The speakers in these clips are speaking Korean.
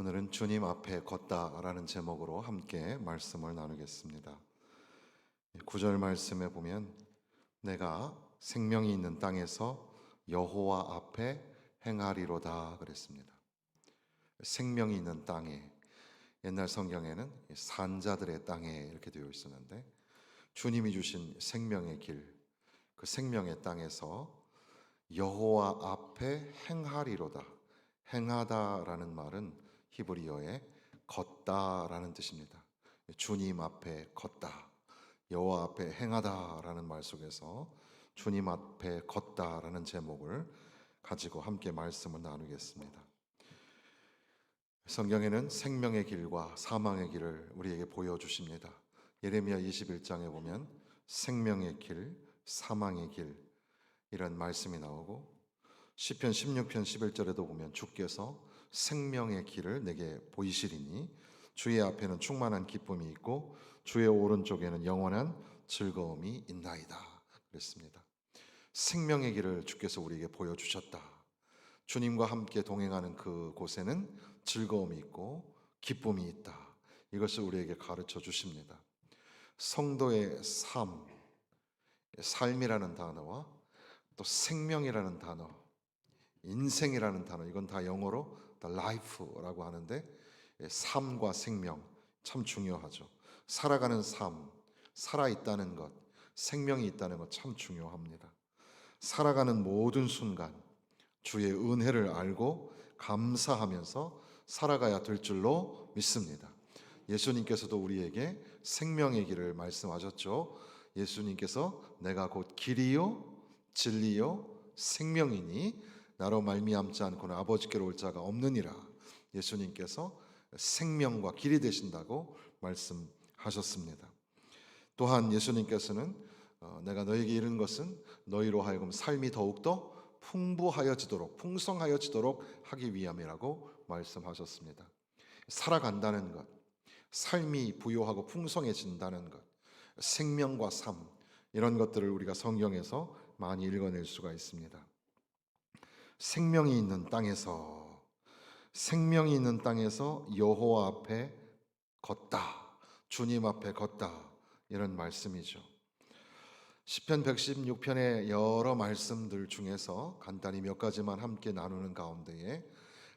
오늘은 주님 앞에 걷다라는 제목으로 함께 말씀을 나누겠습니다. 9절 말씀에 보면 내가 생명이 있는 땅에서 여호와 앞에 행하리로다 그랬습니다. 생명이 있는 땅에, 옛날 성경에는 산자들의 땅에 이렇게 되어 있었는데 주님이 주신 생명의 길, 그 생명의 땅에서 여호와 앞에 행하리로다. 행하다라는 말은 히브리어의 걷다라는 뜻입니다. 주님 앞에 걷다, 여호와 앞에 행하다라는 말 속에서 주님 앞에 걷다라는 제목을 가지고 함께 말씀을 나누겠습니다. 성경에는 생명의 길과 사망의 길을 우리에게 보여주십니다. 예레미야 21장에 보면 생명의 길, 사망의 길 이런 말씀이 나오고 시편 16편 11절에도 보면 주께서 생명의 길을 내게 보이시리니 주의 앞에는 충만한 기쁨이 있고 주의 오른쪽에는 영원한 즐거움이 있나이다 그랬습니다. 생명의 길을 주께서 우리에게 보여주셨다. 주님과 함께 동행하는 그곳에는 즐거움이 있고 기쁨이 있다. 이것을 우리에게 가르쳐 주십니다. 성도의 삶, 삶이라는 단어와 또 생명이라는 단어, 인생이라는 단어, 이건 다 영어로 the life라고 하는데 삶과 생명 참 중요하죠. 살아가는 삶, 살아있다는 것, 생명이 있다는 것 참 중요합니다. 살아가는 모든 순간 주의 은혜를 알고 감사하면서 살아가야 될 줄로 믿습니다. 예수님께서도 우리에게 생명의 길을 말씀하셨죠. 예수님께서 내가 곧 길이요 진리요 생명이니 나로 말미암지 않고는 아버지께로 올 자가 없느니라. 예수님께서 생명과 길이 되신다고 말씀하셨습니다. 또한 예수님께서는 내가 너에게 이른 것은 너희로 하여금 삶이 더욱더 풍부하여지도록 풍성하여지도록 하기 위함이라고 말씀하셨습니다. 살아간다는 것, 삶이 부요하고 풍성해진다는 것, 생명과 삶 이런 것들을 우리가 성경에서 많이 읽어낼 수가 있습니다. 생명이 있는 땅에서 여호와 앞에 걷다, 주님 앞에 걷다 이런 말씀이죠. 시편 116편의 여러 말씀들 중에서 간단히 몇 가지만 함께 나누는 가운데에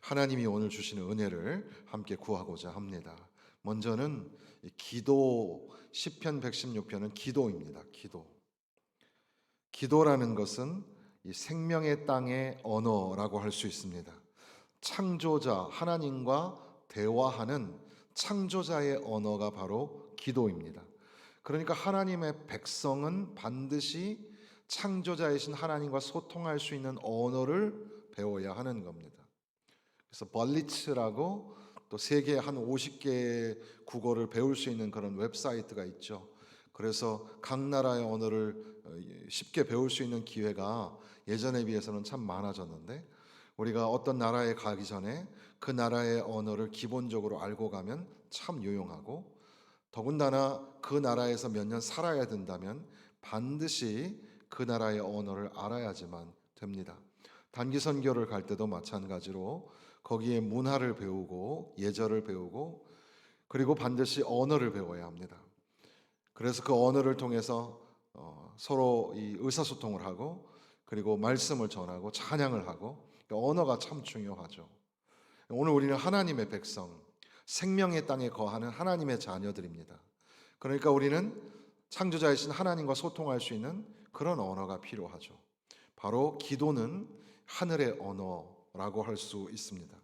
하나님이 오늘 주시는 은혜를 함께 구하고자 합니다. 먼저는 기도, 시편 116편은 기도입니다. 기도라는 것은 이 생명의 땅의 언어라고 할 수 있습니다. 창조자 하나님과 대화하는 창조자의 언어가 바로 기도입니다. 그러니까 하나님의 백성은 반드시 창조자이신 하나님과 소통할 수 있는 언어를 배워야 하는 겁니다. 그래서 벌리츠라고 또 세계 한 50개의 국어를 배울 수 있는 그런 웹사이트가 있죠. 그래서 각 나라의 언어를 쉽게 배울 수 있는 기회가 예전에 비해서는 참 많아졌는데 우리가 어떤 나라에 가기 전에 그 나라의 언어를 기본적으로 알고 가면 참 유용하고 더군다나 그 나라에서 몇 년 살아야 된다면 반드시 그 나라의 언어를 알아야지만 됩니다. 단기 선교를 갈 때도 마찬가지로 거기에 문화를 배우고 예절을 배우고 그리고 반드시 언어를 배워야 합니다. 그래서 그 언어를 통해서 서로 이 의사소통을 하고 그리고 말씀을 전하고 찬양을 하고 언어가 참 중요하죠. 오늘 우리는 하나님의 백성, 생명의 땅에 거하는 하나님의 자녀들입니다. 그러니까 우리는 창조자이신 하나님과 소통할 수 있는 그런 언어가 필요하죠. 바로 기도는 하늘의 언어라고 할 수 있습니다.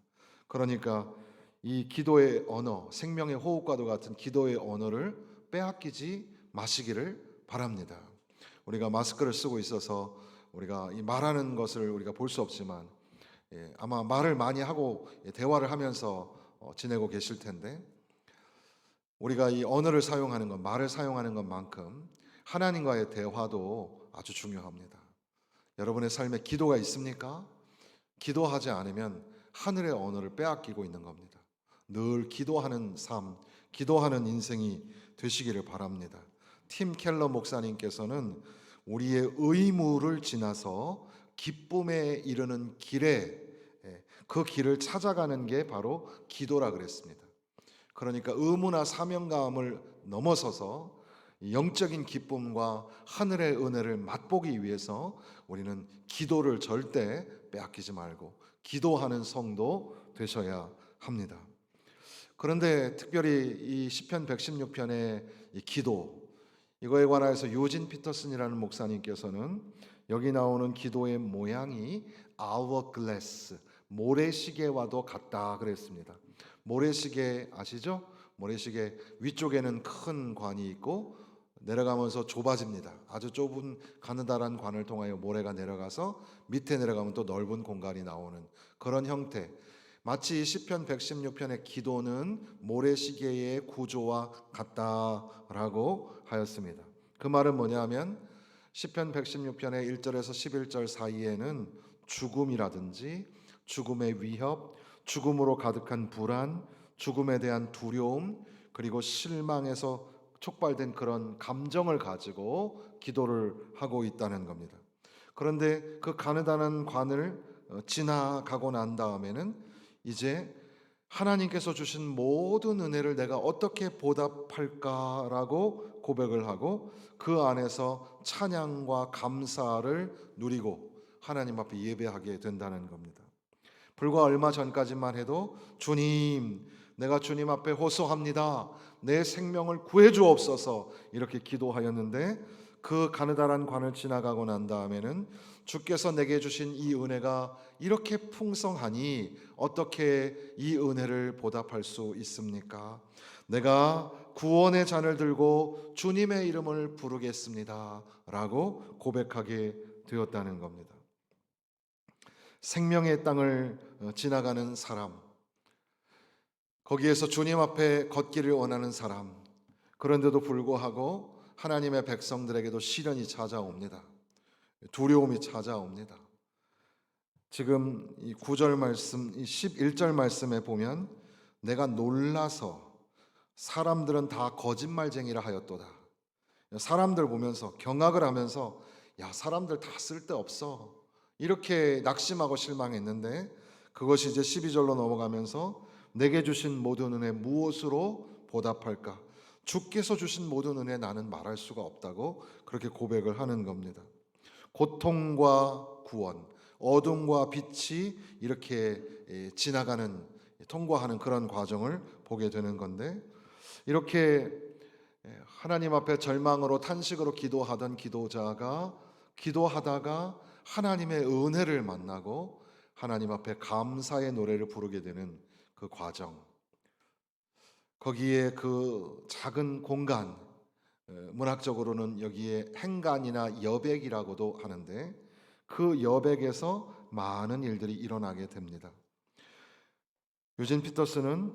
그러니까 이 기도의 언어, 생명의 호흡과도 같은 기도의 언어를 빼앗기지 마시기를 바랍니다. 우리가 마스크를 쓰고 있어서 우리가 이 말하는 것을 우리가 볼 수 없지만 아마 말을 많이 하고 대화를 하면서 지내고 계실 텐데 우리가 이 언어를 사용하는 것, 말을 사용하는 것만큼 하나님과의 대화도 아주 중요합니다. 여러분의 삶에 기도가 있습니까? 기도하지 않으면 하늘의 언어를 빼앗기고 있는 겁니다. 늘 기도하는 삶, 기도하는 인생이 되시기를 바랍니다. 팀 켈러 목사님께서는 우리의 의무를 지나서 기쁨에 이르는 길에 그 길을 찾아가는 게 바로 기도라 그랬습니다. 그러니까 의무나 사명감을 넘어서서 영적인 기쁨과 하늘의 은혜를 맛보기 위해서 우리는 기도를 절대 빼앗기지 말고 기도하는 성도 되셔야 합니다. 그런데 특별히 이 시편 116편의 이 기도, 이거에 관하여서 유진 피터슨이라는 목사님께서는 여기 나오는 기도의 모양이 hourglass, 모래시계와도 같다 그랬습니다. 모래시계 아시죠? 모래시계 위쪽에는 큰 관이 있고 내려가면서 좁아집니다. 아주 좁은 가느다란 관을 통하여 모래가 내려가서 밑에 내려가면 또 넓은 공간이 나오는 그런 형태. 마치 시편 116편의 기도는 모래시계의 구조와 같다라고 하였습니다. 그 말은 뭐냐면 시편 116편의 1절에서 11절 사이에는 죽음이라든지 죽음의 위협, 죽음으로 가득한 불안, 죽음에 대한 두려움, 그리고 실망에서 촉발된 그런 감정을 가지고 기도를 하고 있다는 겁니다. 그런데 그 가느다란 관을 지나가고 난 다음에는 이제 하나님께서 주신 모든 은혜를 내가 어떻게 보답할까라고 고백을 하고 그 안에서 찬양과 감사를 누리고 하나님 앞에 예배하게 된다는 겁니다. 불과 얼마 전까지만 해도 주님, 내가 주님 앞에 호소합니다. 내 생명을 구해 주옵소서 이렇게 기도하였는데 그 가느다란 관을 지나가고 난 다음에는 주께서 내게 주신 이 은혜가 이렇게 풍성하니 어떻게 이 은혜를 보답할 수 있습니까? 내가 구원의 잔을 들고 주님의 이름을 부르겠습니다 라고 고백하게 되었다는 겁니다. 생명의 땅을 지나가는 사람, 거기에서 주님 앞에 걷기를 원하는 사람, 그런데도 불구하고 하나님의 백성들에게도 시련이 찾아옵니다. 두려움이 찾아옵니다. 지금 이 9절 말씀, 이 11절 말씀에 보면 내가 놀라서 사람들은 다 거짓말쟁이라 하였도다. 사람들 보면서 경악을 하면서 야, 사람들 다 쓸데없어. 이렇게 낙심하고 실망했는데 그것이 이제 12절로 넘어가면서 내게 주신 모든 은혜 무엇으로 보답할까? 주께서 주신 모든 은혜 나는 말할 수가 없다고 그렇게 고백을 하는 겁니다. 고통과 구원, 어둠과 빛이 이렇게 지나가는, 통과하는 그런 과정을 보게 되는 건데 이렇게 하나님 앞에 절망으로 탄식으로 기도하던 기도자가 기도하다가 하나님의 은혜를 만나고 하나님 앞에 감사의 노래를 부르게 되는 그 과정, 거기에 그 작은 공간, 문학적으로는 여기에 행간이나 여백이라고도 하는데 그 여백에서 많은 일들이 일어나게 됩니다. 유진 피터스는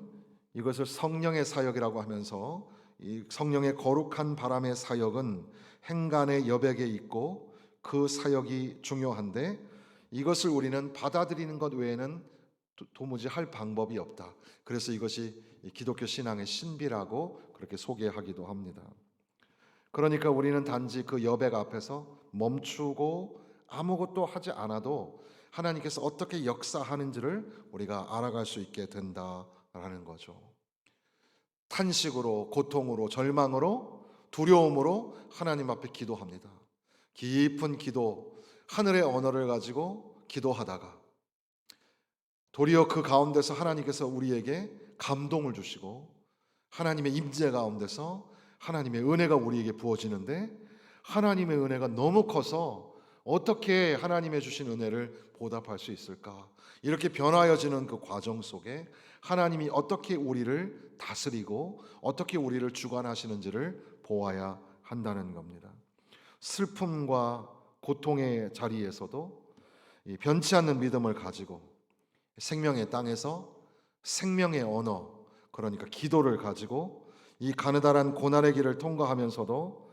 이것을 성령의 사역이라고 하면서 이 성령의 거룩한 바람의 사역은 행간의 여백에 있고 그 사역이 중요한데 이것을 우리는 받아들이는 것 외에는 도무지 할 방법이 없다. 그래서 이것이 기독교 신앙의 신비라고 그렇게 소개하기도 합니다. 그러니까 우리는 단지 그 여백 앞에서 멈추고 아무것도 하지 않아도 하나님께서 어떻게 역사하는지를 우리가 알아갈 수 있게 된다라는 거죠. 탄식으로, 고통으로, 절망으로, 두려움으로 하나님 앞에 기도합니다. 깊은 기도, 하늘의 언어를 가지고 기도하다가 도리어 그 가운데서 하나님께서 우리에게 감동을 주시고 하나님의 임재 가운데서 하나님의 은혜가 우리에게 부어지는데 하나님의 은혜가 너무 커서 어떻게 하나님의 주신 은혜를 보답할 수 있을까? 이렇게 변화해지는 그 과정 속에 하나님이 어떻게 우리를 다스리고 어떻게 우리를 주관하시는지를 보아야 한다는 겁니다. 슬픔과 고통의 자리에서도 이 변치 않는 믿음을 가지고 생명의 땅에서 생명의 언어, 그러니까 기도를 가지고 이 가느다란 고난의 길을 통과하면서도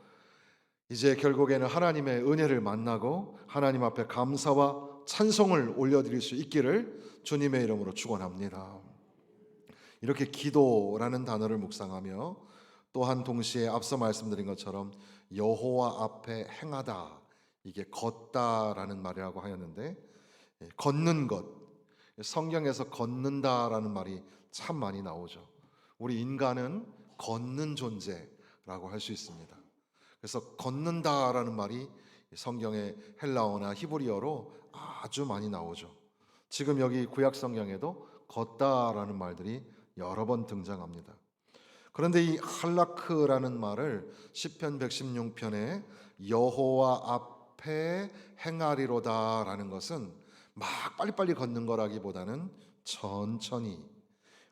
이제 결국에는 하나님의 은혜를 만나고 하나님 앞에 감사와 찬송을 올려드릴 수 있기를 주님의 이름으로 축원합니다. 이렇게 기도라는 단어를 묵상하며 또한 동시에 앞서 말씀드린 것처럼 여호와 앞에 행하다, 이게 걷다라는 말이라고 하였는데 걷는 것, 성경에서 걷는다라는 말이 참 많이 나오죠. 우리 인간은 걷는 존재라고 할 수 있습니다. 그래서 걷는다라는 말이 성경의 헬라어나 히브리어로 아주 많이 나오죠. 지금 여기 구약 성경에도 걷다라는 말들이 여러 번 등장합니다. 그런데 이 할라크라는 말을 시편 116편에 여호와 앞에 행하리로다라는 것은 막 빨리빨리 걷는 거라기보다는 천천히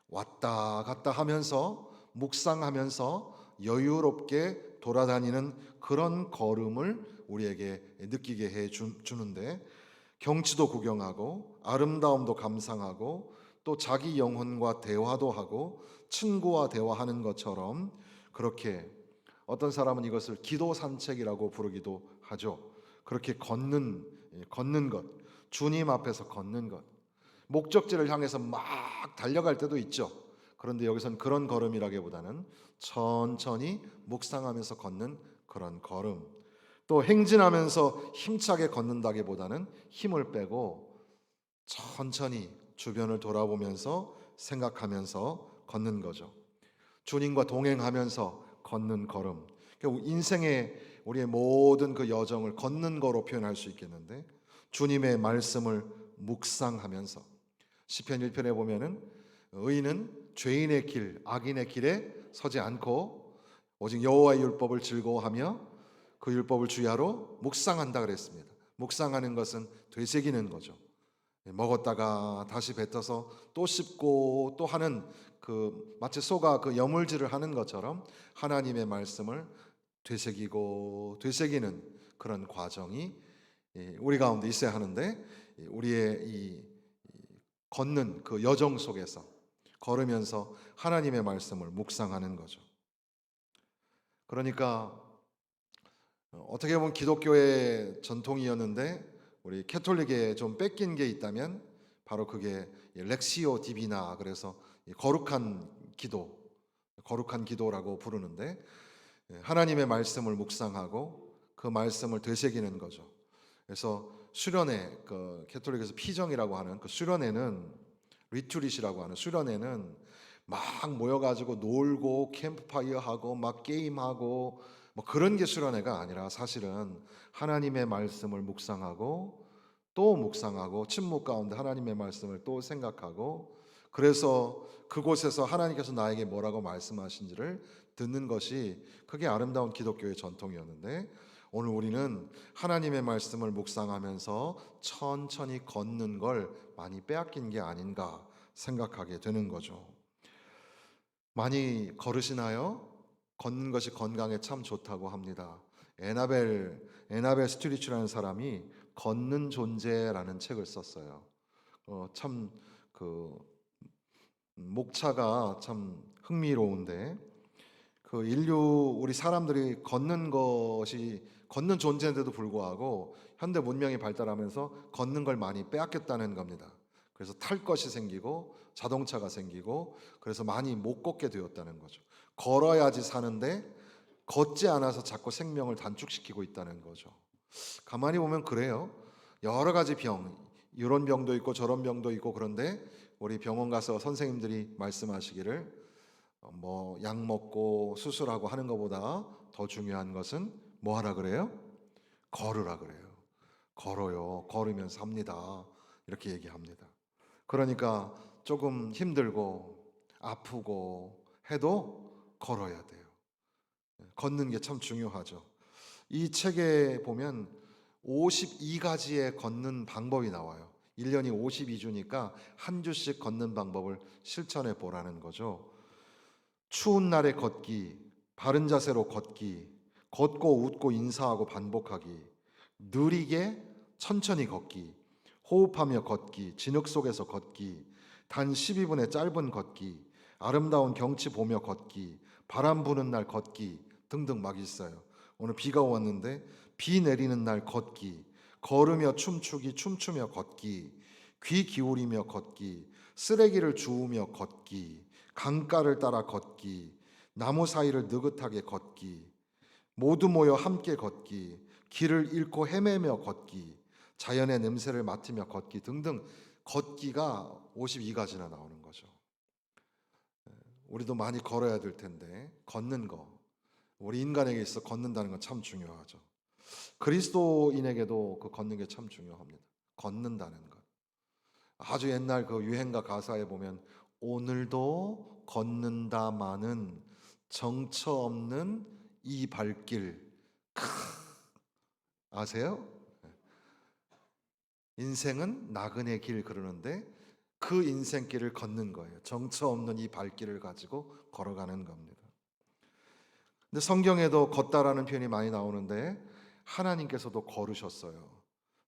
왔다 갔다 하면서 묵상하면서 여유롭게 돌아다니는 그런 걸음을 우리에게 느끼게 해 주는데, 경치도 구경하고 아름다움도 감상하고 또 자기 영혼과 대화도 하고 친구와 대화하는 것처럼, 그렇게 어떤 사람은 이것을 기도 산책이라고 부르기도 하죠. 그렇게 걷는 것, 주님 앞에서 걷는 것, 목적지를 향해서 막 달려갈 때도 있죠. 그런데 여기선 그런 걸음이라기보다는 천천히 묵상하면서 걷는 그런 걸음, 또 행진하면서 힘차게 걷는다기보다는 힘을 빼고 천천히 주변을 돌아보면서 생각하면서 걷는 거죠. 주님과 동행하면서 걷는 걸음. 인생의 우리의 모든 그 여정을 걷는 거로 표현할 수 있겠는데, 주님의 말씀을 묵상하면서 시편 1편에 보면은 의인은 죄인의 길, 악인의 길에 서지 않고 오직 여호와의 율법을 즐거워하며 그 율법을 주야로 묵상한다 그랬습니다. 묵상하는 것은 되새기는 거죠. 먹었다가 다시 뱉어서 또 씹고 또 하는, 그 마치 소가 그 여물질을 하는 것처럼 하나님의 말씀을 되새기고 되새기는 그런 과정이 우리 가운데 있어야 하는데, 우리의 이 걷는 그 여정 속에서 걸으면서 하나님의 말씀을 묵상하는 거죠. 그러니까 어떻게 보면 기독교의 전통이었는데 우리 캐톨릭에 좀 뺏긴 게 있다면 바로 그게 렉시오 디비나, 그래서 거룩한 기도, 거룩한 기도라고 부르는데, 하나님의 말씀을 묵상하고 그 말씀을 되새기는 거죠. 그래서 수련회, 그 캐톨릭에서 피정이라고 하는 그 수련회는, 리투릿이라고 하는 수련회는 막 모여가지고 놀고 캠프파이어 하고 막 게임하고 뭐 그런 게 수련회가 아니라, 사실은 하나님의 말씀을 묵상하고 또 묵상하고 침묵 가운데 하나님의 말씀을 또 생각하고, 그래서 그곳에서 하나님께서 나에게 뭐라고 말씀하신지를 듣는 것이, 그게 아름다운 기독교의 전통이었는데, 오늘 우리는 하나님의 말씀을 묵상하면서 천천히 걷는 걸 많이 빼앗긴 게 아닌가 생각하게 되는 거죠. 많이 걸으시나요? 걷는 것이 건강에 참 좋다고 합니다. 에나벨 스튜리츠라는 사람이 걷는 존재라는 책을 썼어요. 참그 목차가 참 흥미로운데, 그 인류 우리 사람들이 걷는 존재인데도 불구하고 현대 문명이 발달하면서 걷는 걸 많이 빼앗겼다는 겁니다. 그래서 탈 것이 생기고 자동차가 생기고, 그래서 많이 못 걷게 되었다는 거죠. 걸어야지 사는데 걷지 않아서 자꾸 생명을 단축시키고 있다는 거죠. 가만히 보면 그래요. 여러 가지 병, 이런 병도 있고 저런 병도 있고, 그런데 우리 병원 가서 선생님들이 말씀하시기를 뭐 약 먹고 수술하고 하는 것보다 더 중요한 것은 뭐 하라 그래요? 걸으라 그래요. 걸어요. 걸으면 삽니다. 이렇게 얘기합니다. 그러니까 조금 힘들고 아프고 해도 걸어야 돼요. 걷는 게 참 중요하죠. 이 책에 보면 52가지의 걷는 방법이 나와요. 1년이 52주니까 한 주씩 걷는 방법을 실천해 보라는 거죠. 추운 날에 걷기, 바른 자세로 걷기, 걷고 웃고 인사하고 반복하기, 느리게 천천히 걷기, 호흡하며 걷기, 진흙 속에서 걷기, 단 12분의 짧은 걷기, 아름다운 경치 보며 걷기, 바람 부는 날 걷기 등등 막 있어요. 오늘 비가 왔는데 비 내리는 날 걷기, 걸으며 춤추기, 춤추며 걷기, 귀 기울이며 걷기, 쓰레기를 주우며 걷기, 강가를 따라 걷기, 나무 사이를 느긋하게 걷기, 모두 모여 함께 걷기, 길을 잃고 헤매며 걷기, 자연의 냄새를 맡으며 걷기 등등, 걷기가 52가지나 나오는 거죠. 우리도 많이 걸어야 될 텐데 걷는 거, 우리 인간에게 있어 걷는다는 건 참 중요하죠. 그리스도인에게도 그 걷는 게 참 중요합니다. 걷는다는 것. 아주 옛날 그 유행가 가사에 보면 오늘도 걷는다마는 정처 없는 이 발길. 아세요? 인생은 나그네 길 그러는데 그 인생길을 걷는 거예요. 정처 없는 이 발길을 가지고 걸어가는 겁니다. 근데 성경에도 걷다라는 표현이 많이 나오는데 하나님께서도 걸으셨어요.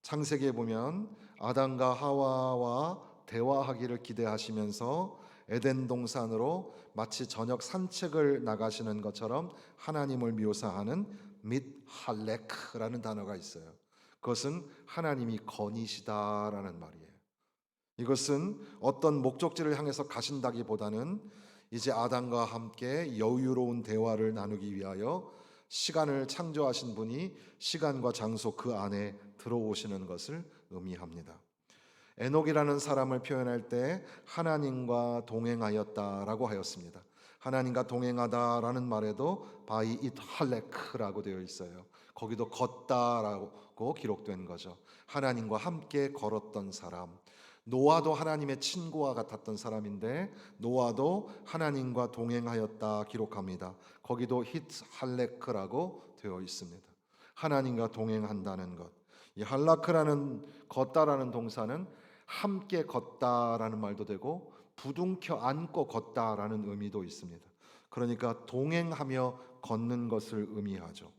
창세기에 보면 아담과 하와와 대화하기를 기대하시면서 에덴 동산으로 마치 저녁 산책을 나가시는 것처럼 하나님을 묘사하는 mithalek라는 단어가 있어요. 그것은 하나님이 거니시다라는 말이에요. 이것은 어떤 목적지를 향해서 가신다기보다는 이제 아담과 함께 여유로운 대화를 나누기 위하여 시간을 창조하신 분이 시간과 장소 그 안에 들어오시는 것을 의미합니다. 에녹이라는 사람을 표현할 때 하나님과 동행하였다라고 하였습니다. 하나님과 동행하다라는 말에도 바이 잇 할레크라고 되어 있어요. 거기도 걷다라고 기록된 거죠. 하나님과 함께 걸었던 사람. 노아도 하나님의 친구와 같았던 사람인데 노아도 하나님과 동행하였다 기록합니다. 거기도 히트 할레크라고 되어 있습니다. 하나님과 동행한다는 것. 이 할라크라는 걷다라는 동사는 함께 걷다라는 말도 되고 부둥켜 안고 걷다라는 의미도 있습니다. 그러니까 동행하며 걷는 것을 의미하죠.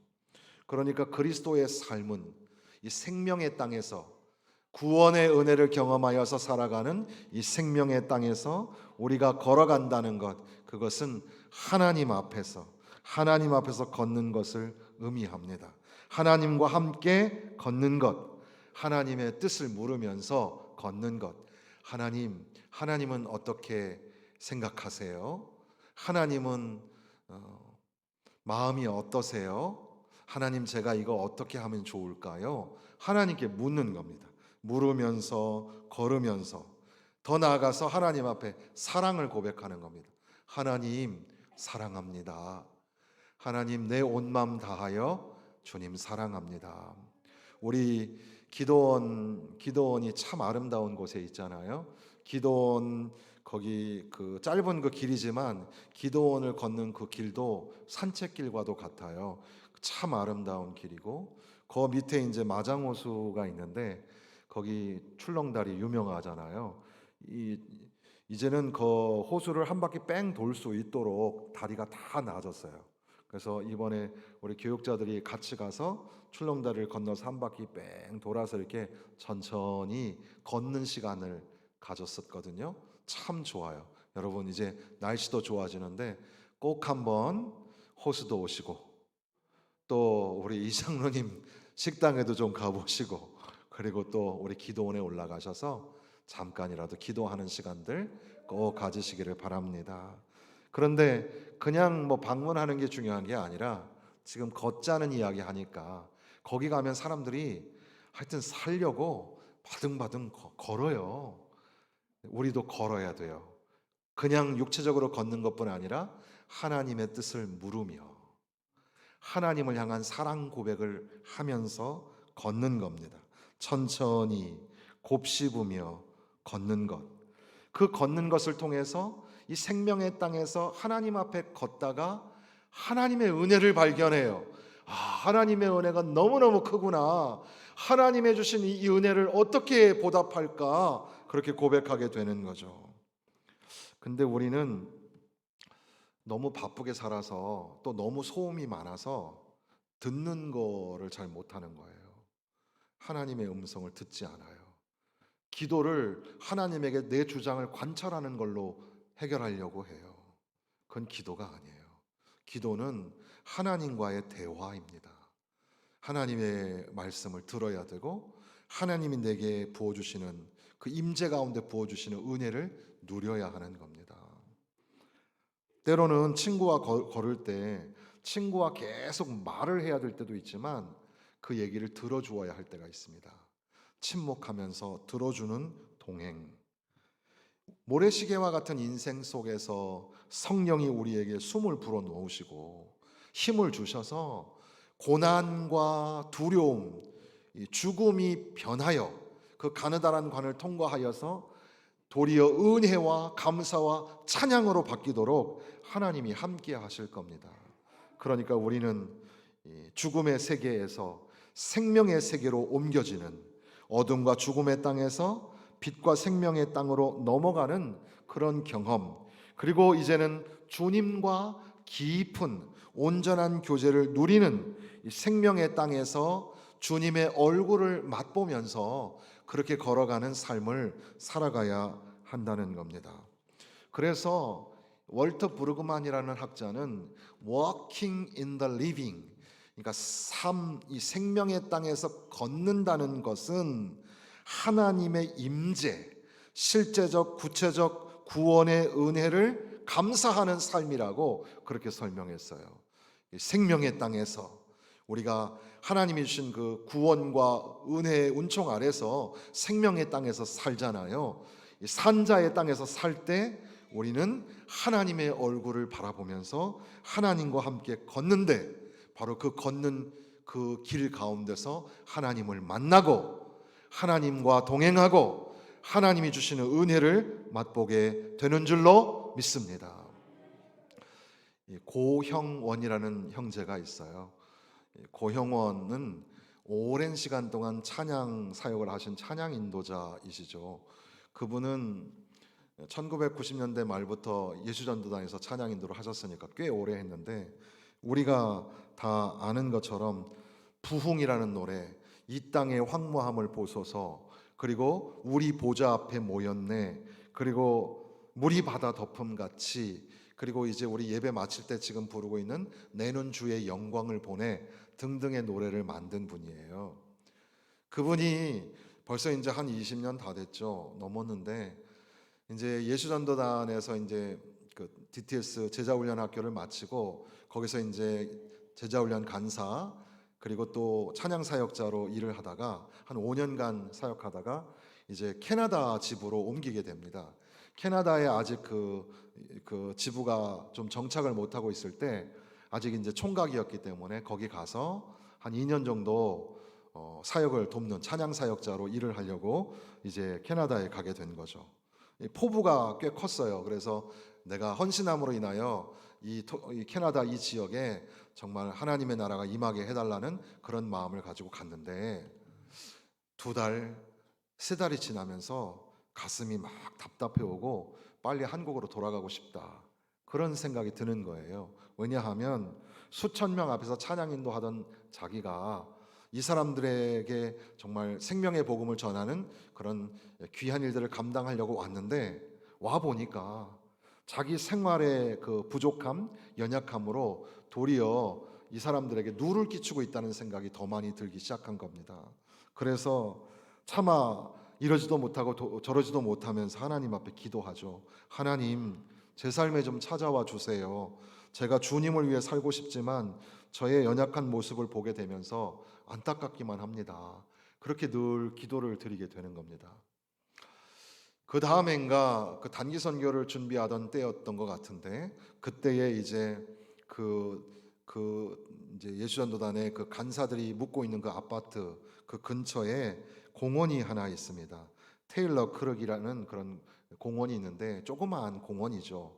그러니까 그리스도의 삶은 이 생명의 땅에서 구원의 은혜를 경험하여서 살아가는 이 생명의 땅에서 우리가 걸어간다는 것, 그것은 하나님 앞에서 걷는 것을 의미합니다. 하나님과 함께 걷는 것, 하나님의 뜻을 물으면서 걷는 것. 하나님은 어떻게 생각하세요? 하나님은 마음이 어떠세요? 하나님, 제가 이거 어떻게 하면 좋을까요? 하나님께 묻는 겁니다. 물으면서 걸으면서 더 나아가서 하나님 앞에 사랑을 고백하는 겁니다. 하나님 사랑합니다. 하나님 내 온 마음 다하여 주님 사랑합니다. 우리 기도원이 참 아름다운 곳에 있잖아요. 기도원 거기 그 짧은 그 길이지만 기도원을 걷는 그 길도 산책길과도 같아요. 참 아름다운 길이고 그 밑에 이제 마장호수가 있는데 거기 출렁다리 유명하잖아요. 이제는 그 호수를 한 바퀴 뺑 돌 수 있도록 다리가 다 나아졌어요. 그래서 이번에 우리 교육자들이 같이 가서 출렁다리를 건너서 한 바퀴 뺑 돌아서 이렇게 천천히 걷는 시간을 가졌었거든요. 참 좋아요. 여러분 이제 날씨도 좋아지는데 꼭 한번 호수도 오시고 또 우리 이장로님 식당에도 좀 가보시고 그리고 또 우리 기도원에 올라가셔서 잠깐이라도 기도하는 시간들 꼭 가지시기를 바랍니다. 그런데 그냥 뭐 방문하는 게 중요한 게 아니라 지금 걷자는 이야기 하니까 거기 가면 사람들이 하여튼 살려고 바등바등 걸어요. 우리도 걸어야 돼요. 그냥 육체적으로 걷는 것뿐 아니라 하나님의 뜻을 물으며 하나님을 향한 사랑 고백을 하면서 걷는 겁니다. 천천히 곱씹으며 걷는 것. 그 걷는 것을 통해서 이 생명의 땅에서 하나님 앞에 걷다가 하나님의 은혜를 발견해요. 하나님의 은혜가 너무너무 크구나. 하나님의 주신 이 은혜를 어떻게 보답할까? 그렇게 고백하게 되는 거죠. 근데 우리는 너무 바쁘게 살아서 또 너무 소음이 많아서 듣는 거를 잘 못하는 거예요. 하나님의 음성을 듣지 않아요. 기도를 하나님에게 내 주장을 관찰하는 걸로 해결하려고 해요. 그건 기도가 아니에요. 기도는 하나님과의 대화입니다. 하나님의 말씀을 들어야 되고 하나님이 내게 부어주시는 그 임재 가운데 부어주시는 은혜를 누려야 하는 겁니다. 때로는 친구와 걸을 때 친구와 계속 말을 해야 될 때도 있지만 그 얘기를 들어주어야 할 때가 있습니다. 침묵하면서 들어주는 동행. 모래시계와 같은 인생 속에서 성령이 우리에게 숨을 불어 넣으시고 힘을 주셔서 고난과 두려움, 이 죽음이 변하여 그 가느다란 관을 통과하여서 도리어 은혜와 감사와 찬양으로 바뀌도록 하나님이 함께 하실 겁니다. 그러니까 우리는 이 죽음의 세계에서 생명의 세계로 옮겨지는, 어둠과 죽음의 땅에서 빛과 생명의 땅으로 넘어가는 그런 경험, 그리고 이제는 주님과 깊은 온전한 교제를 누리는 이 생명의 땅에서 주님의 얼굴을 맛보면서 그렇게 걸어가는 삶을 살아가야 한다는 겁니다. 그래서 월터 브루그만이라는 학자는 walking in the living, 그러니까 이 생명의 땅에서 걷는다는 것은 하나님의 임재, 실제적 구체적 구원의 은혜를 감사하는 삶이라고 그렇게 설명했어요. 생명의 땅에서 우리가 하나님이 주신 그 구원과 은혜의 은총 아래서 생명의 땅에서 살잖아요. 산자의 땅에서 살 때 우리는 하나님의 얼굴을 바라보면서 하나님과 함께 걷는데, 바로 그 걷는 그 길 가운데서 하나님을 만나고 하나님과 동행하고 하나님이 주시는 은혜를 맛보게 되는 줄로 믿습니다. 고형원이라는 형제가 있어요. 고형원은 오랜 시간 동안 찬양 사역을 하신 찬양 인도자이시죠. 그분은 1990년대 말부터 예수전도단에서 찬양 인도를 하셨으니까 꽤 오래 했는데, 우리가 다 아는 것처럼 부흥이라는 노래, 이 땅의 황무함을 보소서, 그리고 우리 보좌 앞에 모였네, 그리고 물이 바다 덮음같이, 그리고 이제 우리 예배 마칠 때 지금 부르고 있는 내는 주의 영광을 보내 등등의 노래를 만든 분이에요. 그분이 벌써 이제 한 20년 다 됐죠. 넘었는데 이제 예수전도단에서 이제 그 DTS 제자훈련 학교를 마치고 거기서 이제 제자훈련 간사, 그리고 또 찬양 사역자로 일을 하다가 한 5년간 사역하다가 이제 캐나다 지부로 옮기게 됩니다. 캐나다에 아직 그 지부가 좀 정착을 못하고 있을 때 아직 이제 총각이었기 때문에 거기 가서 한 2년 정도 사역을 돕는 찬양 사역자로 일을 하려고 이제 캐나다에 가게 된 거죠. 포부가 꽤 컸어요. 그래서 내가 헌신함으로 인하여 이 캐나다 이 지역에 정말 하나님의 나라가 임하게 해달라는 그런 마음을 가지고 갔는데, 2달, 3달이 지나면서 가슴이 막 답답해 오고 빨리 한국으로 돌아가고 싶다, 그런 생각이 드는 거예요. 왜냐하면 수천 명 앞에서 찬양 인도하던 자기가 이 사람들에게 정말 생명의 복음을 전하는 그런 귀한 일들을 감당하려고 왔는데, 와 보니까 자기 생활의 그 부족함, 연약함으로 도리어 이 사람들에게 누를 끼치고 있다는 생각이 더 많이 들기 시작한 겁니다. 그래서 차마 이러지도 못하고 저러지도 못하면서 하나님 앞에 기도하죠. 하나님, 제 삶에 좀 찾아와 주세요. 제가 주님을 위해 살고 싶지만 저의 연약한 모습을 보게 되면서 안타깝기만 합니다. 그렇게 늘 기도를 드리게 되는 겁니다. 그 다음엔가 그 단기 선교를 준비하던 때였던 것 같은데, 그때에 이제 이제 예수전도단의 그 간사들이 묵고 있는 그 아파트 그 근처에 공원이 하나 있습니다. 테일러 크럭이라는 그런 공원이 있는데, 조그마한 공원이죠.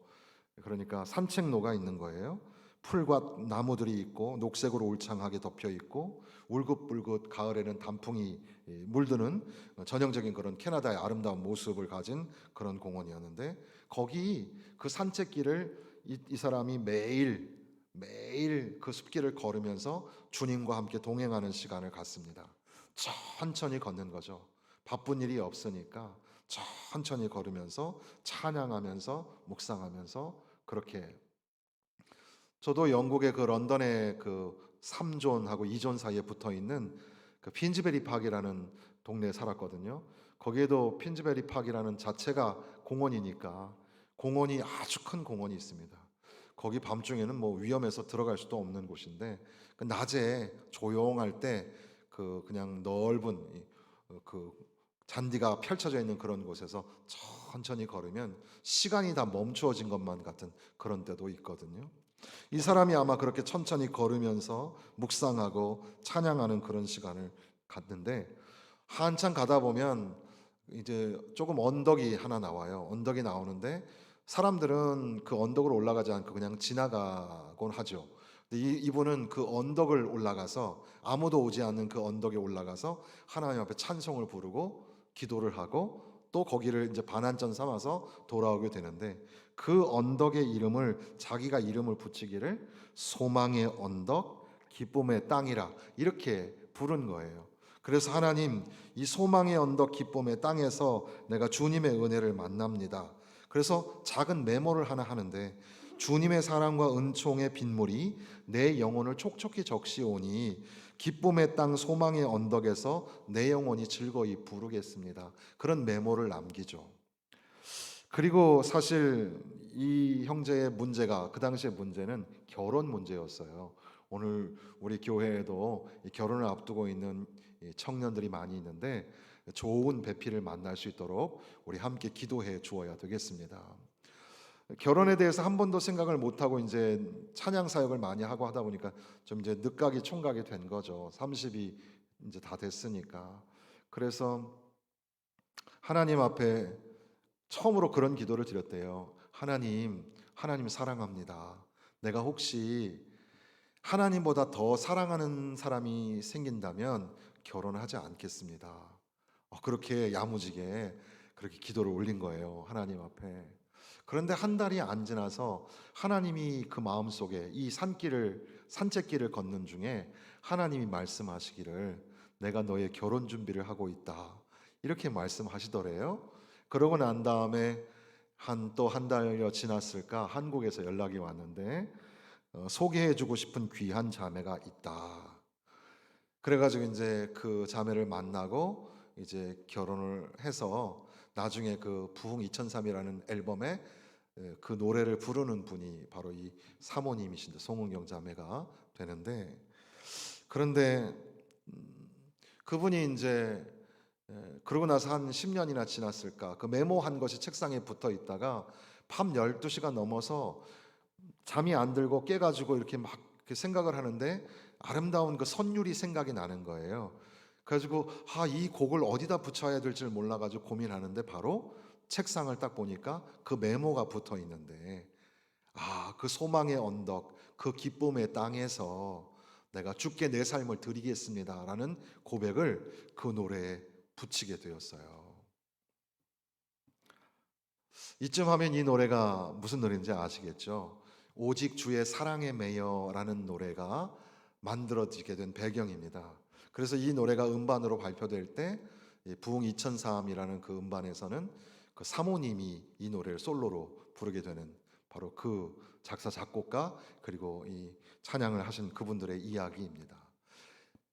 그러니까 산책로가 있는 거예요. 풀과 나무들이 있고 녹색으로 울창하게 덮여 있고 울긋불긋 가을에는 단풍이 물드는 전형적인 그런 캐나다의 아름다운 모습을 가진 그런 공원이었는데, 거기 그 산책길을 이 사람이 매일 그 숲길을 걸으면서 주님과 함께 동행하는 시간을 갖습니다. 천천히 걷는 거죠. 바쁜 일이 없으니까 천천히 걸으면서 찬양하면서 묵상하면서 그렇게. 저도 영국의 그 런던의 그 3존하고 2존 사이에 붙어 있는 그 핀즈베리 파크라는 동네에 살았거든요. 거기에도 핀즈베리 파크라는 자체가 공원이니까 공원이 아주 큰 공원이 있습니다. 거기 밤중에는 뭐 위험해서 들어갈 수도 없는 곳인데, 그 낮에 조용할 때 그 그냥 넓은 그 잔디가 펼쳐져 있는 그런 곳에서 천천히 걸으면 시간이 다 멈추어진 것만 같은 그런 때도 있거든요. 이 사람이 아마 그렇게 천천히 걸으면서 묵상하고 찬양하는 그런 시간을 갖는데, 한참 가다 보면 이제 조금 언덕이 하나 나와요. 언덕이 나오는데 사람들은 그 언덕으로 올라가지 않고 그냥 지나가곤 하죠. 근데 이분은 그 언덕을 올라가서, 아무도 오지 않는 그 언덕에 올라가서 하나님 앞에 찬송을 부르고 기도를 하고 또 거기를 이제 반환점 삼아서 돌아오게 되는데, 그 언덕의 이름을 자기가 이름을 붙이기를 소망의 언덕, 기쁨의 땅이라 이렇게 부른 거예요. 그래서 하나님, 이 소망의 언덕, 기쁨의 땅에서 내가 주님의 은혜를 만납니다. 그래서 작은 메모를 하나 하는데, 주님의 사랑과 은총의 빗물이 내 영혼을 촉촉히 적시오니 기쁨의 땅 소망의 언덕에서 내 영혼이 즐거이 부르겠습니다. 그런 메모를 남기죠. 그리고 사실 이 형제의 문제가, 그 당시의 문제는 결혼 문제였어요. 오늘 우리 교회에도 결혼을 앞두고 있는 청년들이 많이 있는데, 좋은 배필을 만날 수 있도록 우리 함께 기도해 주어야 되겠습니다. 결혼에 대해서 한 번도 생각을 못 하고 이제 찬양 사역을 많이 하고 하다 보니까 좀 이제 늦가기 총각이 된 거죠. 30이 이제 다 됐으니까. 그래서 하나님 앞에 처음으로 그런 기도를 드렸대요. 하나님 사랑합니다. 내가 혹시 하나님보다 더 사랑하는 사람이 생긴다면 결혼하지 않겠습니다. 그렇게 야무지게 그렇게 기도를 올린 거예요, 하나님 앞에. 그런데 한 달이 안 지나서 하나님이 그 마음속에 이 산책길을 걷는 중에 하나님이 말씀하시기를 내가 너의 결혼 준비를 하고 있다, 이렇게 말씀하시더래요. 그러고 난 다음에 또 한 달여 지났을까 한국에서 연락이 왔는데 소개해주고 싶은 귀한 자매가 있다. 그래가지고 이제 그 자매를 만나고 이제 결혼을 해서 나중에 그 부흥 2003이라는 앨범에 그 노래를 부르는 분이 바로 이 사모님이신데, 송은경 자매가 되는데, 그런데 그분이 이제 그러고 나서 한 10년이나 지났을까, 그 메모한 것이 책상에 붙어 있다가 밤 12시가 넘어서 잠이 안 들고 깨가지고 이렇게 막 생각을 하는데 아름다운 그 선율이 생각이 나는 거예요. 그래가지고 이 곡을 어디다 붙여야 될지 몰라가지고 고민하는데 바로 책상을 딱 보니까 그 메모가 붙어 있는데, 그 소망의 언덕, 그 기쁨의 땅에서 내가 주께 내 삶을 드리겠습니다 라는 고백을 그 노래에 붙이게 되었어요. 이쯤 하면 이 노래가 무슨 노래인지 아시겠죠? 오직 주의 사랑에 매여라는 노래가 만들어지게 된 배경입니다. 그래서 이 노래가 음반으로 발표될 때 부흥 2003이라는 그 음반에서는 그 사모님이 이 노래를 솔로로 부르게 되는, 바로 그 작사 작곡가 그리고 이 찬양을 하신 그분들의 이야기입니다.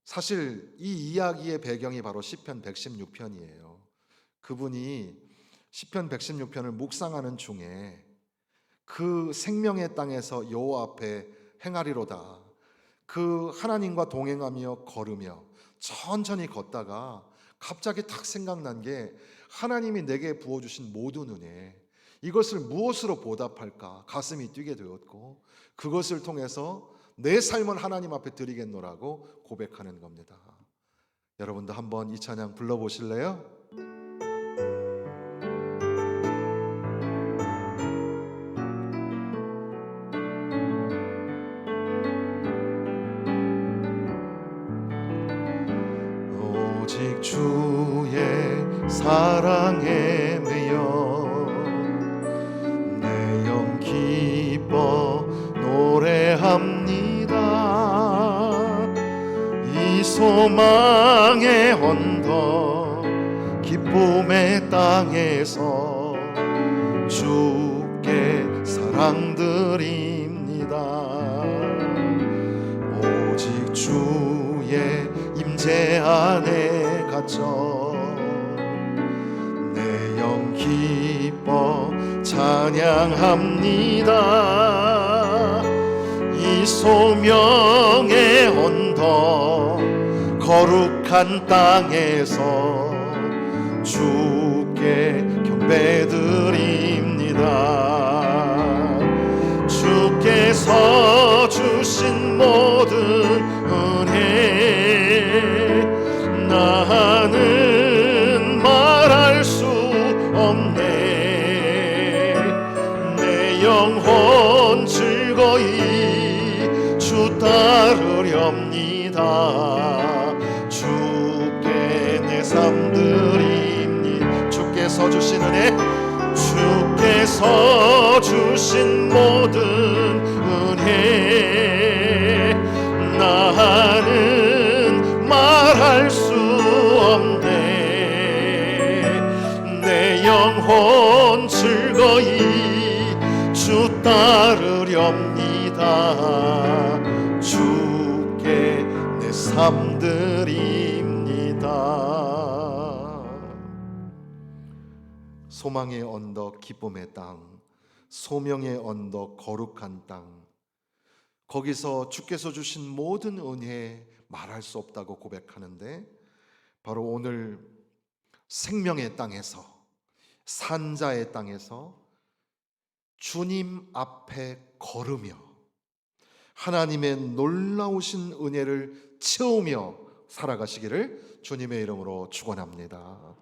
사실 이 이야기의 배경이 바로 시편 116편이에요. 그분이 시편 116편을 묵상하는 중에 그 생명의 땅에서 여호와 앞에 행하리로다, 그 하나님과 동행하며 걸으며 천천히 걷다가 갑자기 탁 생각난 게, 하나님이 내게 부어주신 모든 은혜, 이것을 무엇으로 보답할까 가슴이 뛰게 되었고, 그것을 통해서 내 삶을 하나님 앞에 드리겠노라고 고백하는 겁니다. 여러분도 한번 이 찬양 불러보실래요? 오직 주의 사랑에 매여 내 영 기뻐 노래합니다. 이 소망의 언덕 기쁨의 땅에서 주께 사랑드립니다. 오직 주의 임재 안에 갇혀 내 영 기뻐 찬양합니다. 이 소명의 언덕 거룩한 땅에서 주께 경배드립니다. 주께서 주신 모든 은혜 나는 말할 수 없네. 내 영혼 즐거이 주 따르렵니다. 주께 내 삶 드립니다. 주께서 주신 은혜, 주께서 주신 모든 은혜 나는 말할 수 없네. 내 영혼 즐거이 주 따르렵니다. 주께 내 삶 드립니다. 소망의 언덕, 기쁨의 땅, 소명의 언덕, 거룩한 땅, 거기서 주께서 주신 모든 은혜 말할 수 없다고 고백하는데, 바로 오늘 생명의 땅에서, 산자의 땅에서 주님 앞에 걸으며 하나님의 놀라우신 은혜를 채우며 살아가시기를 주님의 이름으로 축원합니다.